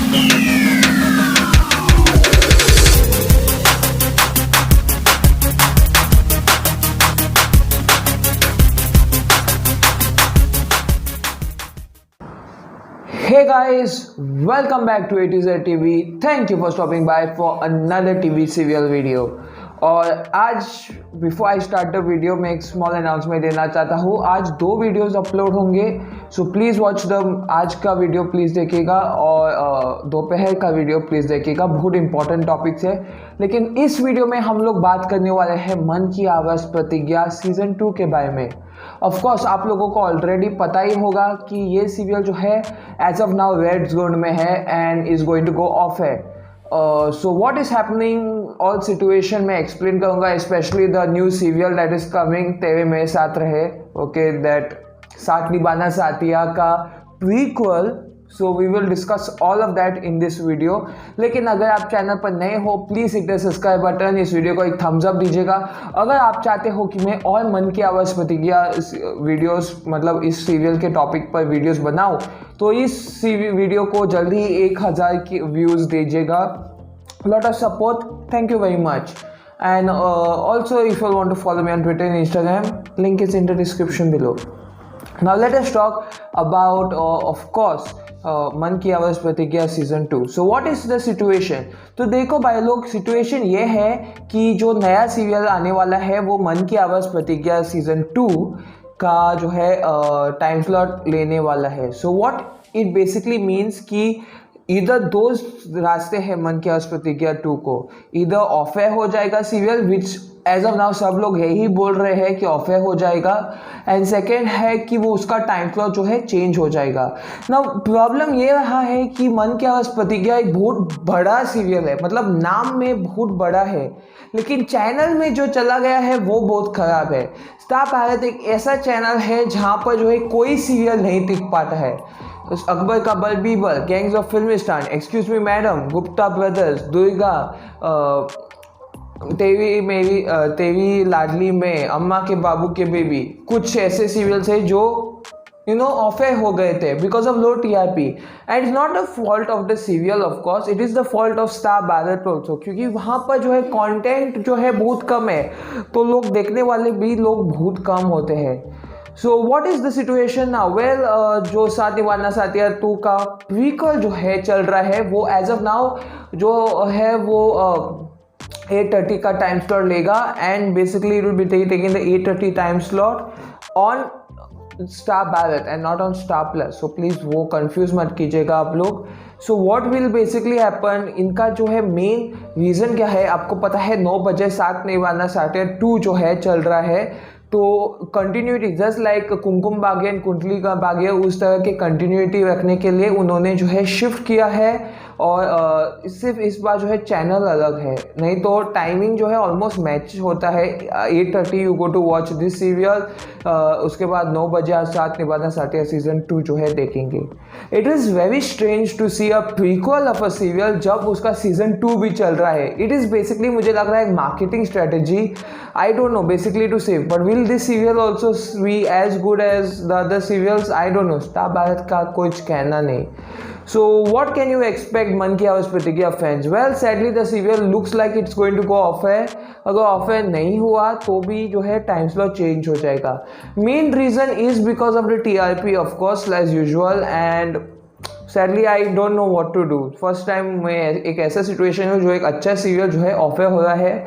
Hey guys, welcome back to Epiosde TV. Thank you for stopping by for another TV serial video. और आज before I start the video मैं एक small announcement देना चाहता हूँ. आज 2 वीडियोस अपलोड होंगे, सो प्लीज़ वॉच द आज का वीडियो प्लीज़ देखिएगा और दोपहर का वीडियो प्लीज़ देखिएगा. बहुत इंपॉर्टेंट टॉपिक्स है, लेकिन इस वीडियो में हम लोग बात करने वाले हैं मन की आवाज़ प्रतिज्ञा सीज़न 2 के बारे में. ऑफ कोर्स आप लोगों को ऑलरेडी पता ही होगा कि ये सीरियल जो है as of now red zone में है and is going to go off है. So what is happening all situation मैं एक्सप्लेन करूँगा, specially the new serial that is coming Tere Mere साथ रहे. ओके, दैट साथ निभाना साथिया का prequel. So we will discuss all of that in this video. लेकिन अगर आप चैनल पर नए हो please hit the subscribe button, इस वीडियो को एक थम्स अप दीजिएगा. अगर आप चाहते हो कि मैं और मन की आवाज़ प्रतिज्ञा वीडियोस मतलब इस सीरियल के टॉपिक पर वीडियोस बनाऊं तो इस वीडियो को जल्दी ही 1000 की व्यूज़ दीजिएगा. Lot of support, thank you very much. And also if you want to follow me on Twitter and Instagram, link is in the description below. Now let us talk about of course मन की आवाज़ प्रतिज्ञा season 2. So what is the situation? तो देखो भाई लोग, situation ये है कि जो नया सीरियल आने वाला है वो मन की आवाज़ प्रतिज्ञा सीज़न 2 का जो है टाइम स्लॉट लेने वाला है. So what it basically means कि इधर 2 रास्ते हैं मन की आवाज़ प्रतिज्ञा 2 को. इधर ऑफर हो जाएगा serial, which as of now सब लोग यही बोल रहे हैं कि ऑफर हो जाएगा. एंड सेकेंड है कि वो उसका टाइम स्लॉट जो है चेंज हो जाएगा. नाउ प्रॉब्लम ये रहा है कि मन की आवाज़ प्रतिज्ञा एक बहुत बड़ा सीरियल है, मतलब नाम में बहुत बड़ा है, लेकिन चैनल में जो चला गया है वो बहुत ख़राब है. स्टार भारत एक ऐसा चैनल है जहाँ पर जो है कोई सीरियल नहीं टिक पाता है. अकबर का बल Birbal, gangs of film star, excuse me madam, Gupta brothers, Durga, तेरी लाडली में, अम्मा के बाबू के बेबी, कुछ ऐसे सीरियल्स हैं जो ऑफर हो गए थे because of low TRP. And it's not the fault of the serial, of course it is the fault of star Bharat also, क्योंकि वहाँ पर जो है कंटेंट जो है बहुत कम है, तो लोग देखने वाले भी लोग बहुत कम होते हैं. सो what is the situation now? Well, जो साथ निभाना साथिया 2 का प्रीक्वल जो है चल रहा है वो एज ऑफ नाउ जो है वो 8:30 का टाइम स्लॉट लेगा. And basically it will be taking the 8:30 time slot on star Bharat and not on star plus. So please वो कंफ्यूज मत कीजिएगा आप लोग. So what will basically happen, इनका जो है मेन रीज़न क्या है आपको पता है. 9 बजे साथ निभाना साथिया 2 जो है चल रहा है, तो continuity just like Kumkum Bhagya and कुंडली का भाग्य, उस तरह के कंटिन्यूटी रखने के लिए उन्होंने जो है शिफ्ट किया है. और सिर्फ इस बार जो है चैनल अलग है, नहीं तो टाइमिंग जो है ऑलमोस्ट मैच होता है. 8:30 you go to watch this serial, उसके बाद 9 बजे आज साथ निभाना साथिया सीज़न 2 जो है देखेंगे. It is very strange to see a prequel of a serial जब उसका सीज़न 2 भी चल रहा है. इट इज़ बेसिकली मुझे लग रहा है एक marketing strategy, I don't know basically to save. But will this serial also be as good as the other serials? I don't know, Star Bharat का कुछ कहना नहीं. So what can you expect मन की आवाज़ प्रतिज्ञा fans? Well, sadly the serial looks like it's going to go off है. अगर ऑफर नहीं हुआ तो भी जो है टाइम स्लॉट चेंज हो जाएगा. Main reason is because of the TRP of course as usual. And sadly I don't know what to do. First time मैं एक ऐसा सिचुएशन है जो एक अच्छा सीरियल जो है ऑफर हो रहा है.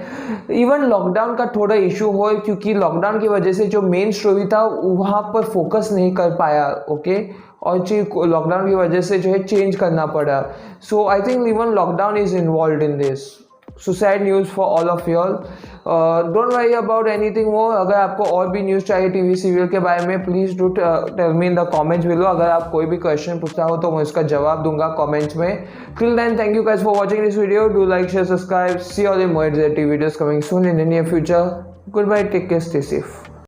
इवन लॉकडाउन का थोड़ा इशू हो, क्योंकि लॉकडाउन की वजह से जो मेन स्टोरी था वहाँ पर फोकस नहीं कर पाया. ओके, और लॉकडाउन की वजह से जो है चेंज करना पड़ा. So I think even lockdown is involve in this. So sad news for all of you all. Don't worry about anything more. अगर आपको और भी न्यूज़ चाहिए टीवी सीरियल के बारे में, please do tell me in the comments below. अगर आप कोई भी क्वेश्चन पूछता हो तो मैं उसका जवाब दूंगा कमेंट्स में. Till then, thank you guys for watching this video. Do like, share, subscribe. See all in more videos coming soon in the near future. Goodbye, take care, stay safe.